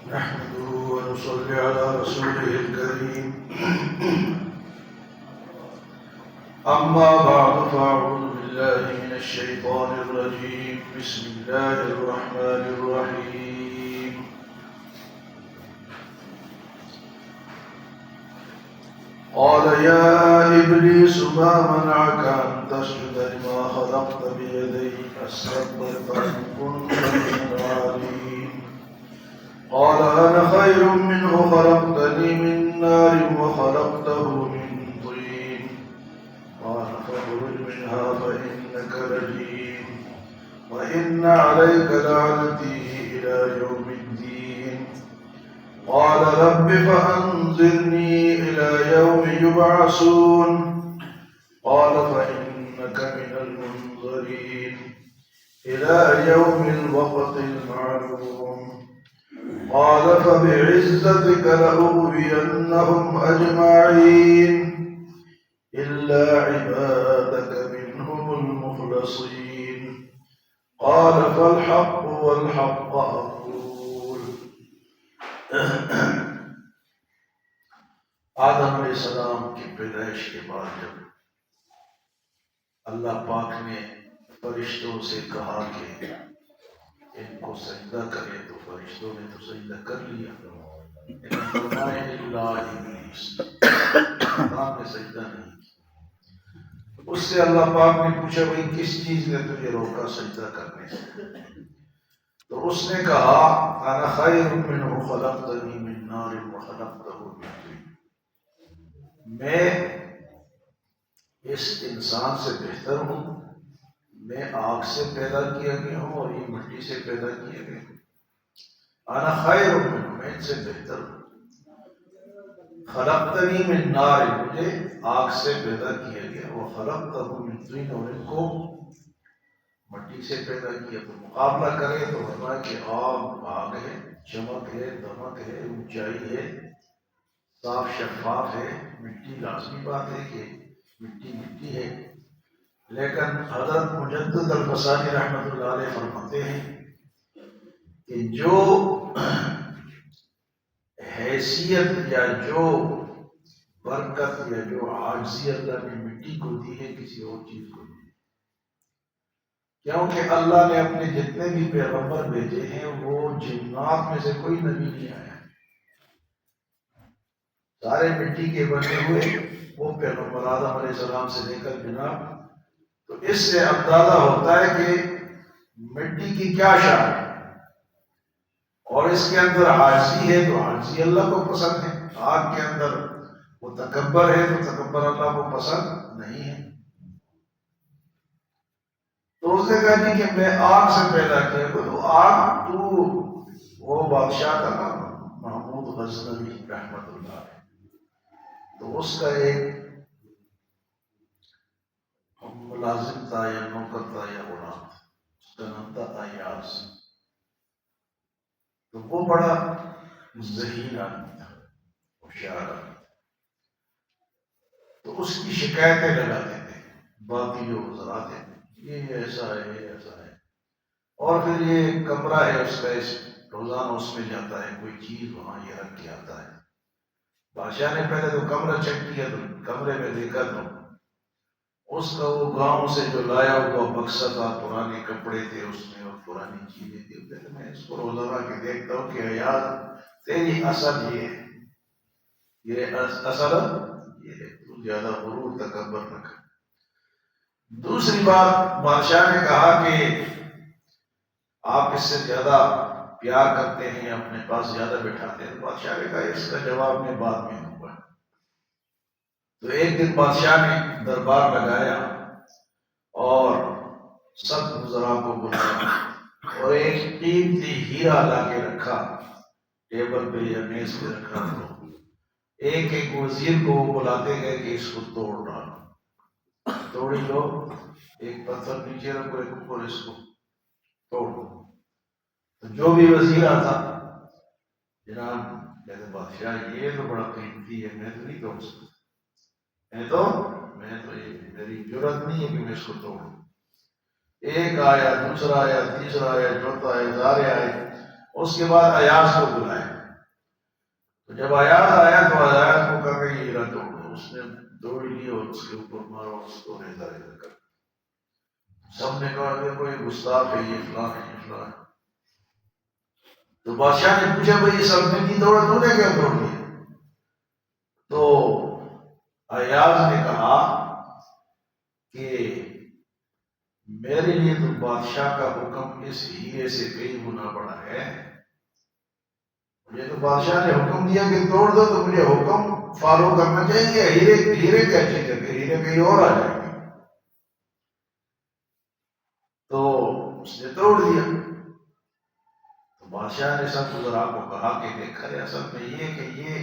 نحمده ونصلي على رسوله الكريم أما بعد فأعوذ بالله من الشيطان الرجيم بسم الله الرحمن الرحيم قال يا إبليس ما منعك أن تسجد لما خلقت بيدي أستكبرت أم كنت من العالين قال أنا خير منه خلقتني من نار وخلقته من طين قال فاخرج منها فإنك رجيم وإن عليك لعنتي إلى يوم الدين قال رب فأنظرني إلى يوم يبعثون قال فإنك من المنظرين إلى يوم الوقت المعلوم قال فبعزتك لأغوينهم أجمعين إلا عبادك منهم المخلصين قال فالحق والحق أقول آدم علیہ السلام کی پیدائش کے بعد جب اللہ پاک نے فرشتوں سے کہا کہ ان کو سجدہ کرے تو فرشتوں نے تو سجدہ کر لیا لیکن فرمائے اللہ ابلیس آدم نے سجدہ نہیں کیا۔ اس سے اللہ پاک نے پوچھا بھئی کس چیز نے تجھے روکا سجدہ کرنے سے؟ تو اس نے کہا انا خیر منہ خلقتنی من نار وخلقتہ من طین، میں اس انسان سے بہتر ہوں، میں آگ سے پیدا کیا گیا ہوں اور یہ مٹی سے پیدا کیا گیا ہوں۔ انا خیر منہ، میں ان سے بہتر ہوں۔ خلقتنی من نار، مجھے آگ سے پیدا کیا گیا، وخلقتہ من طین، اور ان کو مٹی سے پیدا کیا۔ تو مقابلہ کرے تو فرمایا کہ آگ ہے، چمک ہے، دمک ہے، اونچائی ہے، صاف شفاف ہے۔ مٹی لازمی بات ہے کہ مٹی مٹی ہے، لیکن حضرت مجدد الفسانی رحمۃ اللہ علیہ فرماتے ہیں کہ جو حیثیت یا جو برکت یا جو عاجزی اللہ نے مٹی کو دی ہے کسی اور چیز کو نہیں، کیونکہ اللہ نے اپنے جتنے بھی پیغمبر بھیجے ہیں وہ جنات میں سے کوئی نبی نہیں آیا، سارے مٹی کے بنے ہوئے وہ پیغمبر آدم علیہ السلام سے لے کر جناب۔ تو اس سے اندازہ ہوتا ہے کہ مٹی کی کیا شان ہے، اور اس کے اندر عاجزی ہے تو عاجزی اللہ کو پسند ہے، آگ کے اندر وہ تکبر ہے تو تکبر اللہ کو پسند نہیں ہے۔ تو اس نے کہا جی کہ میں آگ سے پیدا کیا، تو آگ تو وہ بادشاہ تھا نا محمود غزنوی رحمۃ اللہ علیہ، تو اس کا ایک ملازم تھا یا نوکر تھا یا غلام تھا، اس کا نام تھا ایاز۔ تو وہ بڑا ذہین آدمی تھا، ہوشیار آدمی تھا، تو اس کی شکایتیں لگاتے تھے باقی جو وزراء تھے، یہ ایسا ہے یہ ایسا ہے، اور پھر یہ کمرہ ہے اس کا، اس روزانہ اس میں جاتا ہے کوئی چیز وہاں یہ رکھ کے آتا ہے۔ بادشاہ نے پہلے تو کمرہ چیک کیا تو کمرے میں دیکھا تو اس کا وہ گاؤں سے جو لایا ہوا بکسا تھا، پرانے کپڑے تھے اس میں اور پرانی چیزیں تھی۔ میں اس کو روزانہ کے دیکھتا ہوں کہ یار تیری اصل یہ ہے، یہ اصل یہ ہے، تو زیادہ غرور تکبر نہ کر۔ دوسری بات بادشاہ نے کہا کہ آپ اس سے زیادہ پیار کرتے ہیں، اپنے پاس زیادہ بٹھاتے ہیں۔ بادشاہ نے کہا اس کا جواب میں بعد میں دوں گا۔ تو ایک دن بادشاہ نے دربار لگایا اور سب وزراء کو بلایا اور ایک قیمتی ہیرا لا کے رکھا ٹیبل پہ یا میز پہ رکھا، تو ایک ایک وزیر کو وہ بلاتے گئے کہ اس کو توڑ ڈالو۔ توڑی لو، ایک پتھر نیچے رکھو، ایک اوپر، اس کو توڑ دو۔ تو جو بھی وزیر آتا، جناب کہتے بادشاہ یہ تو بڑا قیمتی ہے، میں تو نہیں توڑ سکتا، میں تو یہ میری ضرورت نہیں ہے کہ میں اس کو توڑوں۔ ایک آیا، دوسرا آیا، تیسرا آیا، چوتھا آیا، سارے آئے۔ اس کے بعد ایاز کو بلایا، تو جب ایاز آیا تو ایاز کو کہا کہ یہ ہیرا توڑ دو۔ اس نے دوڑ لی اور اس کے اوپر مارا، اس کو ریزہ ریزہ کر۔ سب نے کہا کہ کوئی گستاخ ہے، یہ فلاں ہے، یہ فلاں ہے۔ تو بادشاہ نے پوچھا بھائی سب نے نہیں توڑا، تو نے کیا توڑ دیا؟ تو ایاز نے کہا کہ میرے لیے تو بادشاہ کا حکم اس ہیرے سے کئی گنا بڑا ہے۔ مجھے تو بادشاہ نے حکم دیا کہ توڑ دو، تو مجھے حکم فالو کرنا چاہیے۔ ہیرے کیا چیز ہے کہ ہیرے کہیں اور آ جائیں گے؟ تو اس نے توڑ دیا۔ تو بادشاہ نے سب وزراء کو کہا کہ دیکھا ہے اصل میں یہ کہ یہ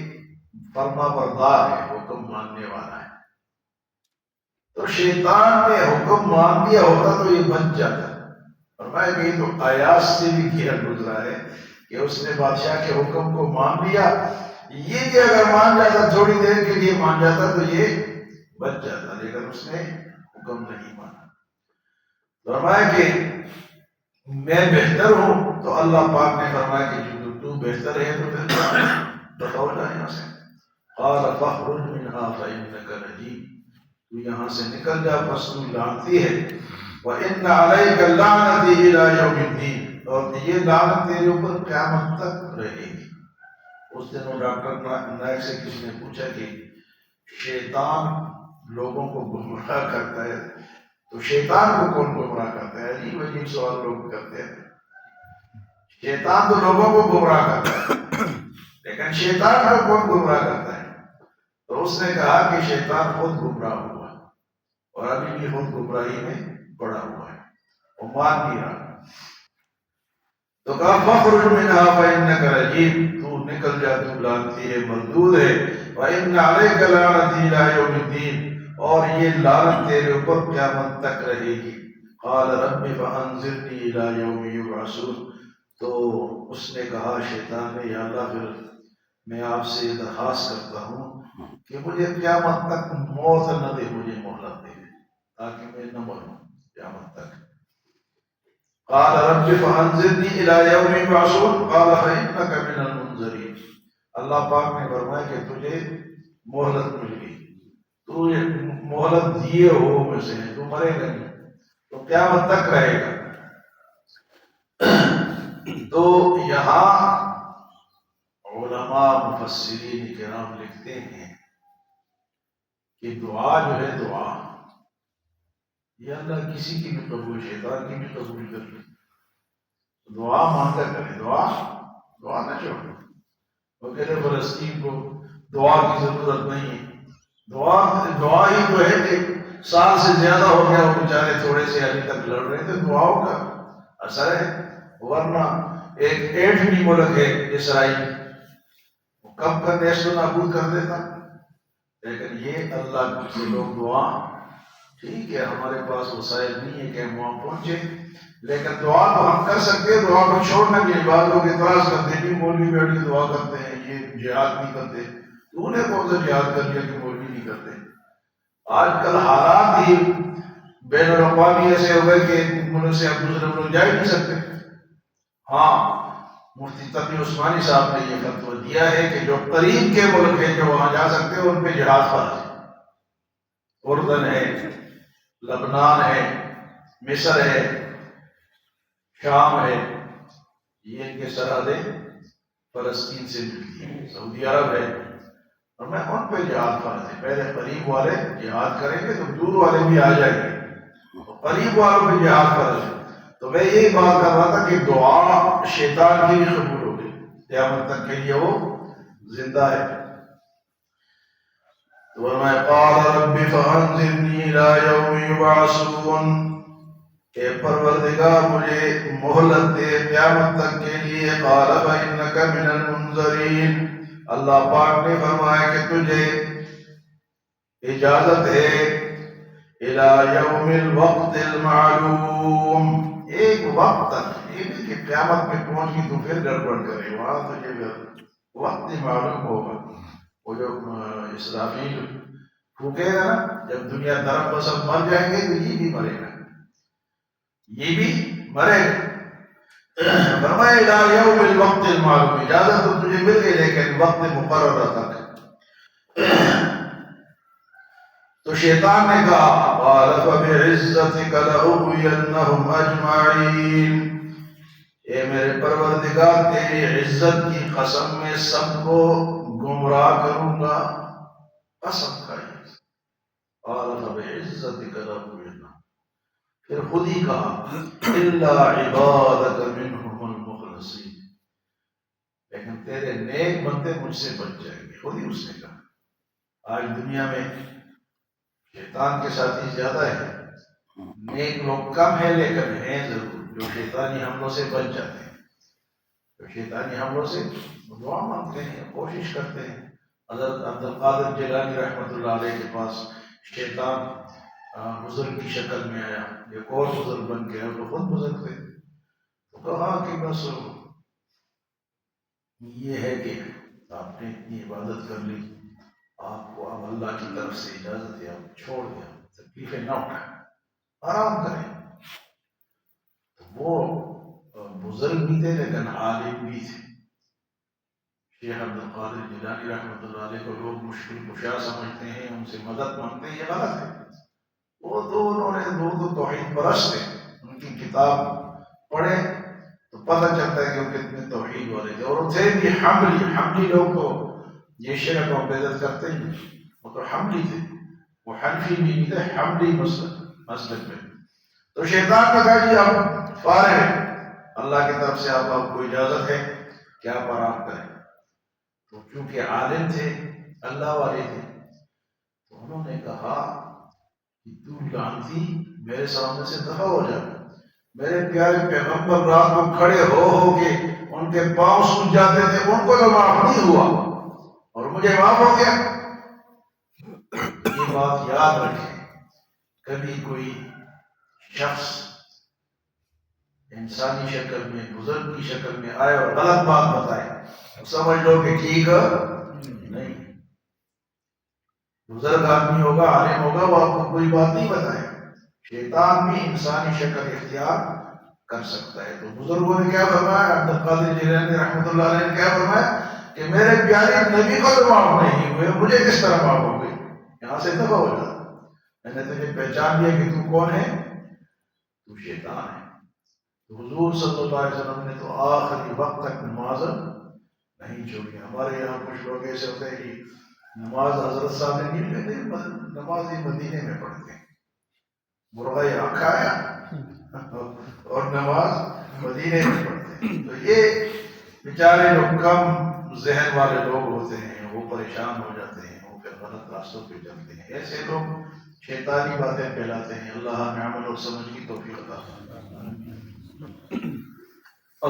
فرما بردار ہے، حکم ماننے والا ہے۔ تو شیطان نے حکم مان لیا ہوتا تو یہ بچ جاتا۔ فرمایا کہ یہ تو ایاز سے بھی کیا گزرا ہے کہ اس نے بادشاہ کے حکم کو مان لیا، یہ کہ اگر مان جاتا تھوڑی دیر کے لیے مان جاتا تو یہ بچ جاتا، لیکن اس نے حکم نہیں مانا۔ فرمایا کہ میں بہتر ہوں، تو اللہ پاک نے فرمایا کہ جو تو بہتر ہے تو پھر بتاؤ جا یہاں سے۔ قال فاخرج منها فإنك رجيم، تو یہاں سے نکل جا، بس تو لعنتی ہے۔ وَإِنَّ عَلَيْكَ اللَّعْنَةِ إِلَىٰ يَوْمِ الدِّينِ، اور یہ لعنت تیرے اوپر قیامت تک رہے گی۔ اس دن وہ ڈاکٹر نائک سے کسی نے پوچھا کہ شیطان لوگوں کو گمراہ کرتا ہے تو شیطان کو کون گمراہ کرتا ہے؟ عجیب عجیب سوال لوگ کرتے ہیں۔ شیطان تو لوگوں کو گمراہ کرتا ہے، لیکن شیطان کو کون گمراہ کرتا ہے؟ تو اس نے کہا کہ شیطان خود گمراہ ہوا اور ابھی بھی خود گمراہی میں پڑا ہوا ہے، وہ مان نہیں رہا۔ تو کہا فخرج منها فإنك رجيم، تو نکل جا، تو لعنتی ہے، مردود ہے۔ وإن عليك لعنتي إلى يوم الدين، اور یہ لعنت تیرے اوپر قیامت تک رہے گی۔ قال رب فأنظرني إلى يوم يبعثون، تو اس نے کہا شیطان نے، یا اللہ پھر میں آپ سے درخواست کرتا ہوں کہ مجھے قیامت تک موت نہ دے، مجھے مہلت دے تاکہ میں نہ مروں قیامت تک۔ قال رب فانظرنی الی یوم یبعثون قال فانک من المنظرین، اللہ پاک نے فرمایا کہ تجھے مہلت مل گئی، تو یہ مہلت دیے ہو میں سے ہے، تو مرے گا نہیں، تو قیامت تک رہے گا۔ تو یہاں علماء مفسرین کرام لکھتے ہیں کہ دعا جو ہے، دعا یہ اللہ کسی کی بھی قبول، شیطان کی بھی قبول کر لے، دعا مانگا کرے، دعا نہ چھوڑے۔ وہ کہتے فلسطین کو دعا کی ضرورت نہیں ہے، دعا ہی تو ہے کہ سال سے زیادہ ہو گیا وہ بیچارے تھوڑے سے ابھی تک لڑ رہے تھے، دعاؤں کا اثر ہے۔ ورنہ ایک ایٹمی ملک ہے اسرائیل، وہ کب کا نیست و نابود کر دیتا، لیکن یہ اللہ کے لوگ دعا، ٹھیک ہے ہمارے پاس وسائل نہیں ہے کہ ہم وہاں پہنچے، لیکن دعا تو ہم کر سکتے ہیں، دعا کو چھوڑنا نہیں۔ بعض لوگ اعتراض کرتے ہیں کہ مولوی بیٹھ کے دعا کرتے ہیں، یہ جہاد نہیں کرتے۔ تو نے کون سا جہاد کر لیا کہ مولوی نہیں کرتے؟ آج کل حالات ہی بین الاقوامی ایسے ہو گئے کہ ایک ملک سے آپ دوسرے ملک جا ہی نہیں سکتے۔ ہاں، مفتی تقی عثمانی صاحب نے یہ فتویٰ دیا ہے کہ جو قریب کے ملک ہیں جو وہاں جا سکتے ہیں ان پہ جہاد فرض ہے۔ اردن ہے، لبنان ہے، مصر ہے، شام ہے، یہ ان کے سرحدیں فلسطین سے ملتی ہیں، سعودی عرب ہے، اور میں ان پہ جہاد فرض ہے۔ پہلے قریب والے جہاد کریں گے تو دور والے بھی آ جائیں گے، قریب والوں پہ جہاد فرض ہے۔ تو میں یہی بات کر رہا تھا کہ دعا شیطان کی بھی قبول ہوگی، قیامت تک کے لیے وہ زندہ ہے۔ وَمَا قَالَ رَبِّ فَأَنظِرْنِي إِلَىٰ يَوْمِ يُبْعَثُونَ، کہ پروردگار مجھے مہلت دے قیامت تک کے لیے۔ قَالَ فَإِنَّكَ مِنَ الْمُنظَرِينَ، اللہ پاک نے فرمایا کہ تجھے اجازت ہے الى یوم الوقت المعلوم، ایک وقت تک، یہ نہیں کہ قیامت میں پہنچ گئی تو پھر گڑبڑ کرے، وہاں تو یہ وقت ہی معلوم ہوگا۔ وہ جو اسرافیل پھونکے گا نا، جب دنیا طرف بسب مر جائیں گے تو یہ بھی مرے گا، یہ بھی مرے گا۔ فرمائے الى یوم الوقت المعلوم، اجازت تو تجھے مل گئی لیکن وقت مقررہ تک۔ تو شیطان نے کہا قال فبعزتک لأغوینہم اجمعین، اے میرے پروردگار تیری عزت کی قسم میں سب کو گمراہ کروں گا، قسم کھائی۔ قال فبعزتک لأغوینہم، پھر خود ہی کہا الا عبادک منہم المخلصین، لیکن تیرے نیک بندے مجھ سے بچ جائیں گے۔ خود ہی اس نے کہا۔ آج دنیا میں شیطان کے ساتھی زیادہ ہے، نیک لوگ کم ہیں لیکن ہیں ضرور جو شیطانی حملوں سے بچ جاتے ہیں، جو شیطانی حملوں سے دعا مانگتے ہیں، کوشش کرتے ہیں۔ حضرت عبد القادر جیلانی رحمۃ اللہ علیہ کے پاس شیطان بزرگ کی شکل میں آیا، ایک اور بزرگ بن کے، وہ خود بزرگ تھے، تو کہا کہ بس یہ ہے کہ آپ نے اتنی عبادت کر لی، آپ کو اب اللہ کی طرف سے اجازت ہے، آپ چھوڑ دیں، تکلیفیں نہ اٹھائیں، آرام کریں۔ تو وہ بزرگ بھی تھے لیکن عالم بھی تھے۔ شیخ عبد القادر جیلانی رحمۃ اللہ علیہ کو لوگ مشکل کشا سمجھتے ہیں، ان سے مدد مانگتے ہیں، یہ غلط ہے۔ وہ تو انہوں نے دو توحید پرست تھے، ان کی کتاب پڑھیں تو پتہ چلتا ہے کہ وہ کتنے توحید والے تھے، اور وہ تھے بھی حملی لوگ تو یہ شرک اور بدعت کرتے ہی، وہ تو حملی تھے، وہ حنفی بھی نہیں تھے، حملی مسلک میں۔ تو شیطان نے کہا جی آپ فارغ ہیں، اللہ کی طرف سے آپ کو اجازت ہے کہ آپ آرام کریں۔ تو چونکہ عالم تھے، اللہ والے تھے، تو انہوں نے کہا کہ تو لعنتی میرے سامنے سے دفع ہو جا، میرے پیارے پیغمبر رات کو کھڑے ہو کے ان کے پاؤں سوج جاتے تھے، ان کو تو معاف نہیں ہوا اور مجھے معاف ہو گیا۔ یہ بات یاد رکھیں، کبھی کوئی شخص انسانی شکل میں، بزرگ کی شکل میں آئے اور غلط بات بتائے تو سمجھ لو کہ ٹھیک نہیں، بزرگ آدمی ہوگا، عالم ہوگا، وہ آپ کو کوئی بات نہیں بتائے۔ شیطان بھی انسانی شکل اختیار کر سکتا ہے۔ تو بزرگوں نے کیا فرمایا، عبد القادر جیلانی رحمۃ اللہ علیہ نے کیا فرمایا کہ میرے پیارے نبی کو تو معاف نہیں ہوئے، مجھے کس طرح معاف ہو گئی؟ یہاں سے دفع ہو جاتا، میں نے تجھے پہچان لیا کہ تو کون ہے، تو شیطان ہے۔ تو حضور صلی اللہ علیہ وسلم نے تو آخری وقت تک نماز نہیں چھوڑی۔ ہمارے یہاں کچھ لوگ ایسے ہوتے ہیں کہ نماز حضرت صاحب نے نہیں کہتے، نماز ہی مدینے میں پڑھتے ہیں، مرغہ یہاں کھایا اور نماز مدینے میں پڑھتے ہیں۔ تو یہ بیچارے جو کم ذہن والے لوگ ہوتے ہیں وہ پریشان ہو جاتے ہیں، وہ پھر غلط راستوں پہ چلتے ہیں، ایسے لوگ شیطانی باتیں پھیلاتے ہیں۔ اللہ ہمیں عمل اور سمجھ کی توفیق عطا فرمائے۔